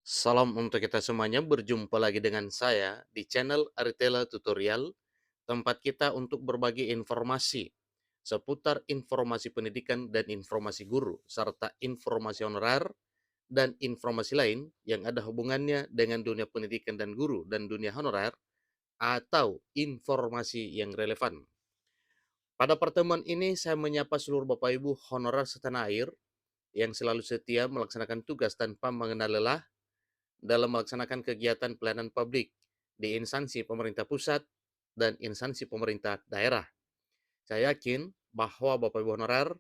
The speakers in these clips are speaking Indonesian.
Salam untuk kita semuanya, berjumpa lagi dengan saya di channel Aritela Tutorial, tempat kita untuk berbagi informasi seputar informasi pendidikan dan informasi guru, serta informasi honorer dan informasi lain yang ada hubungannya dengan dunia pendidikan dan guru dan dunia honorer atau informasi yang relevan. Pada pertemuan ini saya menyapa seluruh Bapak Ibu honorer setanah air yang selalu setia melaksanakan tugas tanpa mengenal lelah dalam melaksanakan kegiatan pelayanan publik di instansi pemerintah pusat dan instansi pemerintah daerah. Saya yakin bahwa Bapak Ibu honorer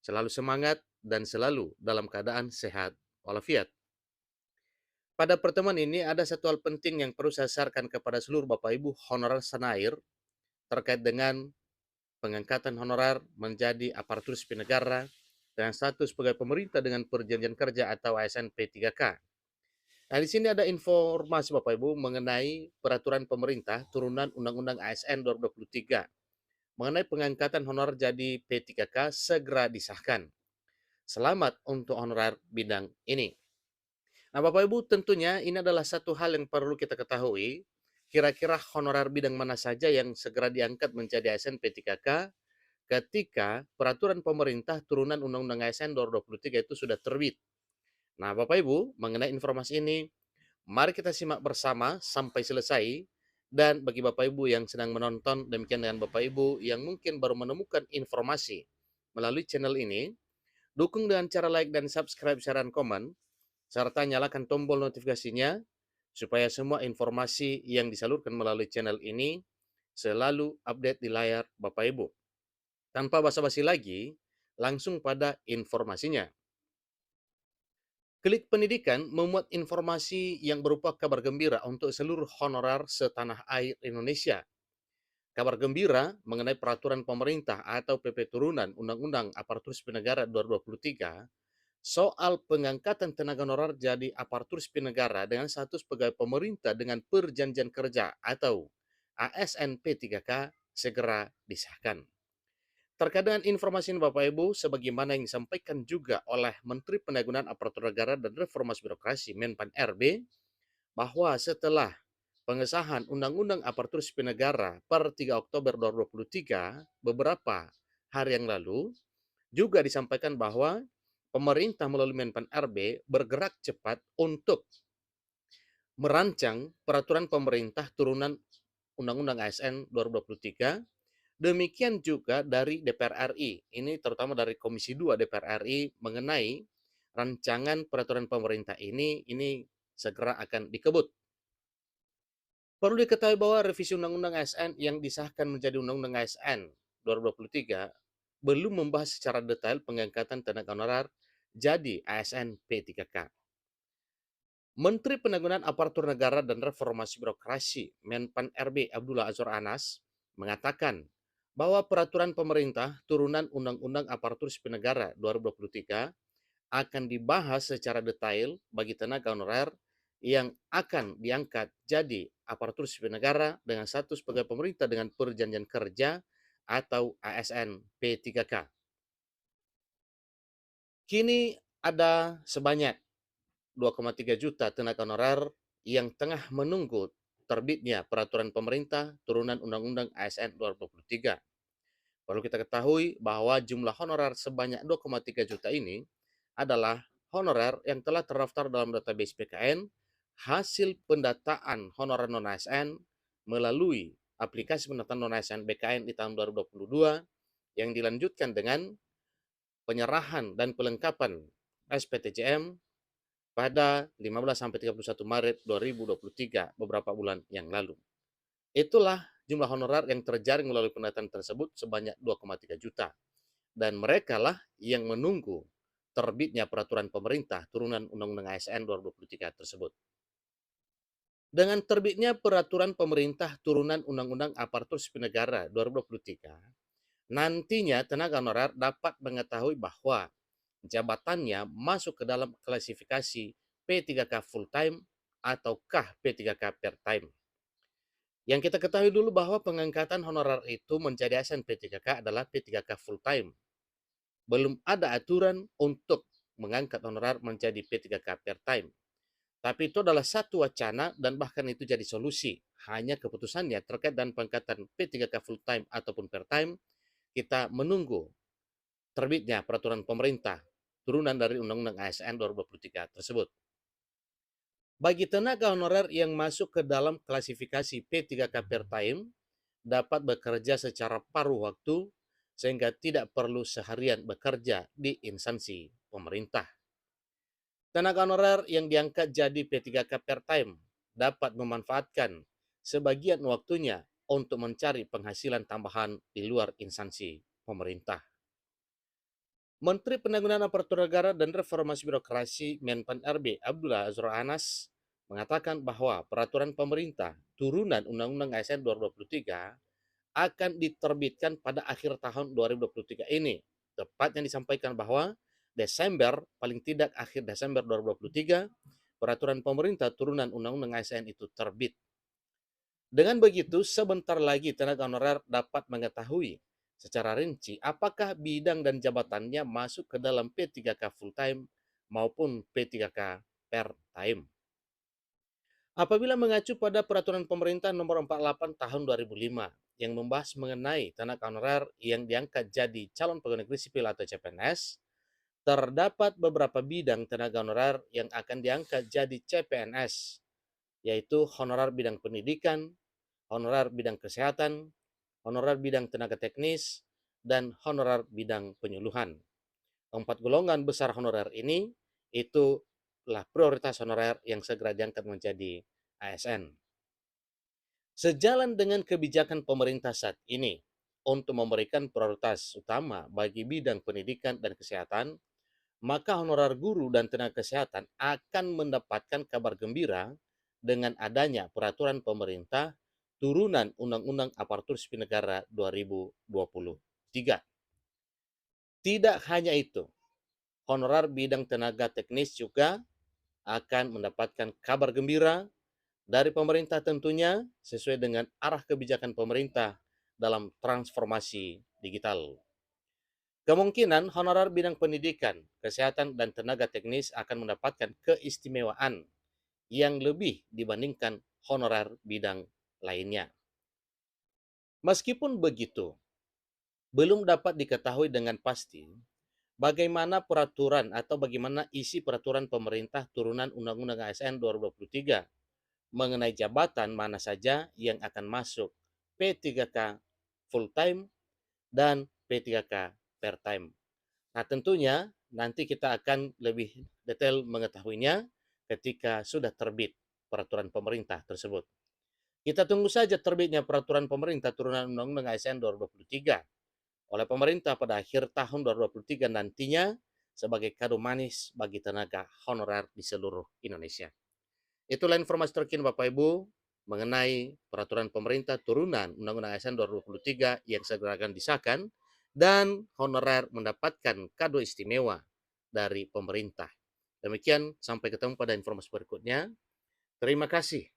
selalu semangat dan selalu dalam keadaan sehat walafiat. Pada pertemuan ini ada satu hal penting yang perlu saya sarankan kepada seluruh Bapak Ibu honorer setanah terkait dengan pengangkatan honorer menjadi aparatur sipil negara dengan status pegawai pemerintah dengan perjanjian kerja atau ASN P3K. Nah, di sini ada informasi Bapak Ibu mengenai peraturan pemerintah turunan Undang-Undang ASN 2023 mengenai pengangkatan honorer jadi P3K segera disahkan. Selamat untuk honorer bidang ini. Nah, Bapak Ibu, tentunya ini adalah satu hal yang perlu kita ketahui. Kira-kira honorer bidang mana saja yang segera diangkat menjadi ASN P3K ketika peraturan pemerintah turunan Undang-Undang ASN 2023 itu sudah terbit. Nah, Bapak Ibu, mengenai informasi ini, mari kita simak bersama sampai selesai. Dan bagi Bapak Ibu yang sedang menonton, demikian dengan Bapak Ibu yang mungkin baru menemukan informasi melalui channel ini, dukung dengan cara like dan subscribe, share, dan komen, serta nyalakan tombol notifikasinya supaya semua informasi yang disalurkan melalui channel ini selalu update di layar Bapak Ibu. Tanpa basa-basi lagi, langsung pada informasinya. Klik Pendidikan memuat informasi yang berupa kabar gembira untuk seluruh honorer setanah air Indonesia. Kabar gembira mengenai peraturan pemerintah atau PP turunan Undang-Undang Aparatur Sipil Negara 2023 soal pengangkatan tenaga honorer jadi aparatur sipil negara dengan status pegawai pemerintah dengan perjanjian kerja atau ASN P3K segera disahkan. Terkait dengan informasi ini Bapak Ibu, sebagaimana yang disampaikan juga oleh Menteri Pendayagunaan Aparatur Negara dan Reformasi Birokrasi Menpan RB, bahwa setelah pengesahan Undang-Undang Aparatur Sipil Negara per 3 Oktober 2023, beberapa hari yang lalu, juga disampaikan bahwa pemerintah melalui Menpan RB bergerak cepat untuk merancang peraturan pemerintah turunan Undang-Undang ASN 2023. Demikian juga dari DPR RI, ini terutama dari Komisi 2 DPR RI mengenai rancangan peraturan pemerintah ini segera akan dikebut. Perlu diketahui bahwa revisi Undang-Undang ASN yang disahkan menjadi Undang-Undang ASN 2023 belum membahas secara detail pengangkatan tenaga honorer jadi ASN P3K. Menteri Pendayagunaan Aparatur Negara dan Reformasi Birokrasi Menpan RB Abdullah Azwar Anas mengatakan bahwa peraturan pemerintah turunan Undang-Undang Aparatur Sipil Negara 2023 akan dibahas secara detail bagi tenaga honorer yang akan diangkat jadi aparatur sipil negara dengan status pegawai pemerintah dengan perjanjian kerja atau ASN P3K. Kini ada sebanyak 2,3 juta tenaga honorer yang tengah menunggu terbitnya peraturan pemerintah turunan Undang-Undang ASN 2023. Perlu kita ketahui bahwa jumlah honorer sebanyak 2,3 juta ini adalah honorer yang telah terdaftar dalam database BKN hasil pendataan honorer non-ASN melalui aplikasi pendataan non-ASN BKN di tahun 2022 yang dilanjutkan dengan penyerahan dan pelengkapan SPTJM pada 15 sampai 31 Maret 2023 beberapa bulan yang lalu. Itulah jumlah honorer yang terjaring melalui pendataan tersebut sebanyak 2,3 juta. Dan mereka lah yang menunggu terbitnya peraturan pemerintah turunan Undang-Undang ASN 2023 tersebut. Dengan terbitnya peraturan pemerintah turunan Undang-Undang Aparatur Sipil Negara 2023, nantinya tenaga honorer dapat mengetahui bahwa jabatannya masuk ke dalam klasifikasi P3K full time ataukah P3K part time. Yang kita ketahui dulu bahwa pengangkatan honorer itu menjadi ASN P3K adalah P3K full time. Belum ada aturan untuk mengangkat honorer menjadi P3K part time. Tapi itu adalah satu wacana dan bahkan itu jadi solusi. Hanya keputusannya terkait dengan pengangkatan P3K full time ataupun part time, kita menunggu terbitnya peraturan pemerintah turunan dari Undang-Undang ASN 2023 tersebut. Bagi tenaga honorer yang masuk ke dalam klasifikasi P3K part time, dapat bekerja secara paruh waktu sehingga tidak perlu seharian bekerja di instansi pemerintah. Tenaga honorer yang diangkat jadi P3K part time dapat memanfaatkan sebagian waktunya untuk mencari penghasilan tambahan di luar instansi pemerintah. Menteri Penanggulangan Aparatur Negara dan Reformasi Birokrasi Menpan RB Abdullah Azwar Anas mengatakan bahwa peraturan pemerintah turunan Undang-Undang ASN 2023 akan diterbitkan pada akhir tahun 2023 ini. Tepatnya disampaikan bahwa Desember, paling tidak akhir Desember 2023, peraturan pemerintah turunan Undang-Undang ASN itu terbit. Dengan begitu, sebentar lagi tenaga honorer dapat mengetahui secara rinci apakah bidang dan jabatannya masuk ke dalam P3K full time maupun P3K part time. Apabila mengacu pada peraturan pemerintah nomor 48 tahun 2005 yang membahas mengenai tenaga honorer yang diangkat jadi calon pegawai negeri sipil atau CPNS, terdapat beberapa bidang tenaga honorer yang akan diangkat jadi CPNS, yaitu honorer bidang pendidikan, honorer bidang kesehatan, honorer bidang tenaga teknis, dan honorer bidang penyuluhan. Empat golongan besar honorer ini itulah prioritas honorer yang segera diangkat menjadi ASN. Sejalan dengan kebijakan pemerintah saat ini untuk memberikan prioritas utama bagi bidang pendidikan dan kesehatan, maka honorer guru dan tenaga kesehatan akan mendapatkan kabar gembira dengan adanya peraturan pemerintah turunan Undang-Undang Aparatur Sipil Negara 2023. Tidak hanya itu, honorer bidang tenaga teknis juga akan mendapatkan kabar gembira dari pemerintah tentunya sesuai dengan arah kebijakan pemerintah dalam transformasi digital. Kemungkinan honorer bidang pendidikan, kesehatan, dan tenaga teknis akan mendapatkan keistimewaan yang lebih dibandingkan honorer bidang lainnya. Meskipun begitu, belum dapat diketahui dengan pasti bagaimana peraturan atau bagaimana isi peraturan pemerintah turunan Undang-Undang ASN 2023 mengenai jabatan mana saja yang akan masuk P3K full time dan P3K part time. Nah, tentunya nanti kita akan lebih detail mengetahuinya ketika sudah terbit peraturan pemerintah tersebut. Kita tunggu saja terbitnya peraturan pemerintah turunan Undang-Undang ASN 2023 oleh pemerintah pada akhir tahun 2023 nantinya sebagai kado manis bagi tenaga honorer di seluruh Indonesia. Itulah informasi terkini Bapak Ibu mengenai peraturan pemerintah turunan Undang-Undang ASN 2023 yang segera akan disahkan dan honorer mendapatkan kado istimewa dari pemerintah. Demikian, sampai ketemu pada informasi berikutnya. Terima kasih.